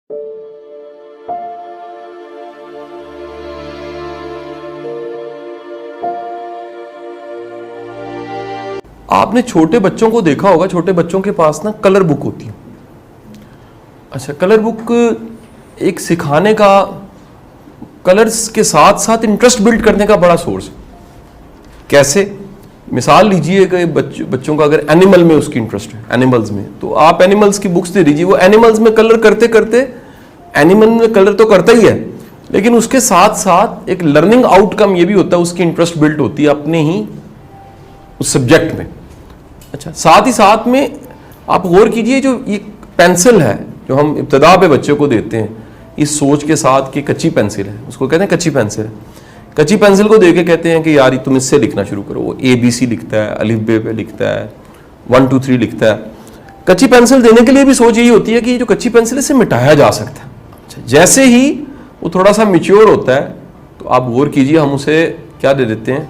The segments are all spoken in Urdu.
آپ نے چھوٹے بچوں کو دیکھا ہوگا, چھوٹے بچوں کے پاس نا کلر بک ہوتی ہے. اچھا, کلر بک ایک سکھانے کا, کلرز کے ساتھ ساتھ انٹرسٹ بلڈ کرنے کا بڑا سورس ہے. کیسے؟ مثال لیجئے کہ بچوں کا اگر اینیمل میں اس کی انٹرسٹ ہے, اینیملز میں, تو آپ اینیملز کی بکس دے دیجئے. وہ اینیملز میں کلر کرتے کرتے, اینیمل میں کلر تو کرتا ہی ہے, لیکن اس کے ساتھ ساتھ ایک لرننگ آؤٹ کم یہ بھی ہوتا ہے, اس کی انٹرسٹ بلڈ ہوتی ہے اپنے ہی اس سبجیکٹ میں. اچھا, ساتھ ہی ساتھ میں آپ غور کیجئے, جو یہ پینسل ہے جو ہم ابتدا پہ بچے کو دیتے ہیں, اس سوچ کے ساتھ کہ کچی پینسل ہے, اس کو کہتے ہیں کچی پینسل ہے. کچی پینسل کو دے کے کہتے ہیں کہ یار تم اس سے لکھنا شروع کرو. وہ ABC لکھتا ہے, الف بے پہ لکھتا ہے, 1 2 3 لکھتا ہے. کچی پینسل دینے کے لیے بھی سوچ یہی ہوتی ہے کہ جو کچی پینسل ہے اسے مٹایا جا سکتا ہے. اچھا, جیسے ہی وہ تھوڑا سا میچیور ہوتا ہے تو آپ غور کیجئے ہم اسے کیا دے دیتے ہیں,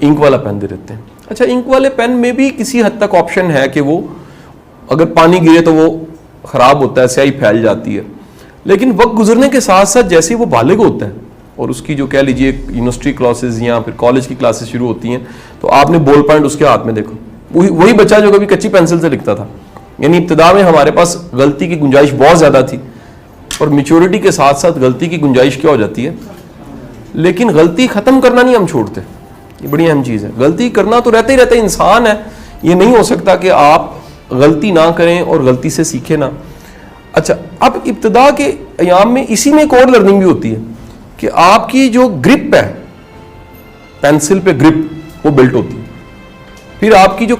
انک والا پین دے دیتے ہیں. اچھا, انک والے پین میں بھی کسی حد تک آپشن ہے کہ وہ اگر پانی گرے تو وہ خراب ہوتا ہے, سیاہی پھیل جاتی ہے. لیکن وقت گزرنے کے ساتھ ساتھ جیسے ہی وہ بالغ ہوتا ہے اور اس کی جو کہہ لیجئے یونیورسٹی کلاسز یا پھر کالج کی کلاسز شروع ہوتی ہیں, تو آپ نے بول پوائنٹ اس کے ہاتھ میں دیکھو, وہی بچہ جو کبھی کچی پینسل سے لکھتا تھا. یعنی ابتدا میں ہمارے پاس غلطی کی گنجائش بہت زیادہ تھی, اور میچورٹی کے ساتھ ساتھ غلطی کی گنجائش کیا ہو جاتی ہے, لیکن غلطی ختم کرنا نہیں ہم چھوڑتے. یہ بڑی اہم چیز ہے. غلطی کرنا تو رہتا ہی رہتا ہے, انسان ہے, یہ نہیں ہو سکتا کہ آپ غلطی نہ کریں اور غلطی سے سیکھیں نہ. اچھا, اب ابتدا کے ایام میں اسی میں ایک اور لرننگ بھی ہوتی ہے کہ آپ کی جو گرپ ہے, پینسل پہ گرپ وہ بلٹ ہوتی ہے. پھر آپ کی جو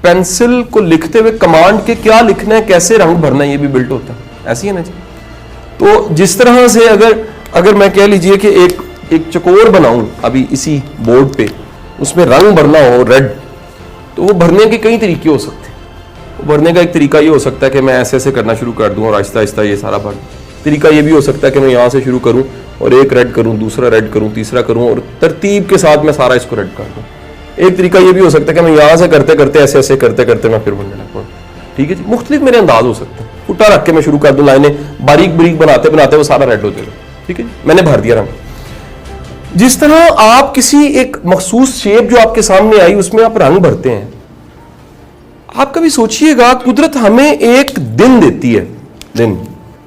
پینسل کو لکھتے ہوئے کمانڈ کے کیا لکھنا ہے, کیسے رنگ بھرنا ہے, یہ بھی بلٹ ہوتا ہے. ایسی ہے نا جی. تو جس طرح سے اگر میں کہہ لیجئے کہ ایک چکور بناؤں ابھی اسی بورڈ پہ, اس میں رنگ بھرنا ہو ریڈ, تو وہ بھرنے کے کئی طریقے ہو سکتے ہیں. وہ بھرنے کا ایک طریقہ یہ ہو سکتا ہے کہ میں ایسے ایسے کرنا شروع کر دوں اور آہستہ آہستہ یہ سارا بھر. طریقہ یہ بھی ہو سکتا ہے کہ میں یہاں سے شروع کروں اور ایک ریڈ کروں, دوسرا ریڈ کروں, تیسرا کروں, اور ترتیب کے ساتھ میں سارا اس کو ریڈ کر دوں. ایک طریقہ یہ بھی ہو سکتا ہے کہ میں یہاں سے کرتے کرتے ایسے ایسے کرتے کرتے میں پھر بننے لگوں. ٹھیک ہے جی, مختلف میرے انداز ہو سکتے ہیں. پھٹا رکھ کے میں شروع کر دوں, لائنیں باریک باریک بناتے بناتے وہ سارا ریڈ ہو جائے گا. ٹھیک ہے جی, میں نے بھر دیا رنگ. جس طرح آپ کسی ایک مخصوص شیپ جو آپ کے سامنے آئی اس میں آپ رنگ بھرتے ہیں, آپ کبھی سوچئے گا قدرت ہمیں ایک دن دیتی ہے. دن,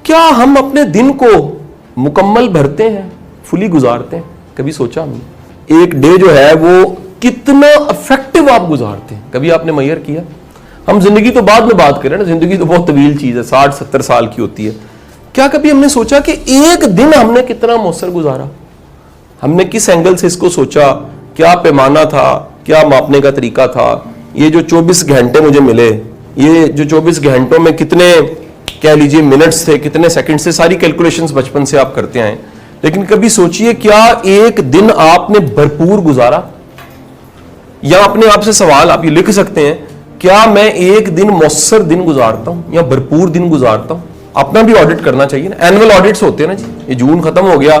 کیا ہم اپنے دن کو مکمل بھرتے ہیں, فلی گزارتے ہیں؟ کبھی سوچا ہم نے ایک ڈے جو ہے وہ کتنا افیکٹو آپ گزارتے ہیں؟ کبھی آپ نے میئر کیا؟ ہم زندگی تو بعد میں بات کریں نا, زندگی تو بہت طویل چیز ہے, 60-70 سال کی ہوتی ہے. کیا کبھی ہم نے سوچا کہ ایک دن ہم نے کتنا مؤثر گزارا؟ ہم نے کس اینگل سے اس کو سوچا, کیا پیمانہ تھا, کیا ماپنے کا طریقہ تھا, یہ جو 24 گھنٹے مجھے ملے, یہ جو 24 گھنٹوں میں کتنے کہہ لیجئے منٹس تھے, کتنے سیکنڈ سے, ساری کیلکولیشنز بچپن سے آپ کرتے آئے. لیکن کبھی سوچئے کیا ایک دن آپ نے بھرپور گزارا؟ یا اپنے آپ سے سوال آپ یہ لکھ سکتے ہیں, کیا میں ایک دن مؤثر دن گزارتا ہوں یا بھرپور دن گزارتا ہوں؟ اپنا بھی آڈٹ کرنا چاہیے نا. اینول آڈٹس ہوتے ہیں نا جی, یہ جون ختم ہو گیا,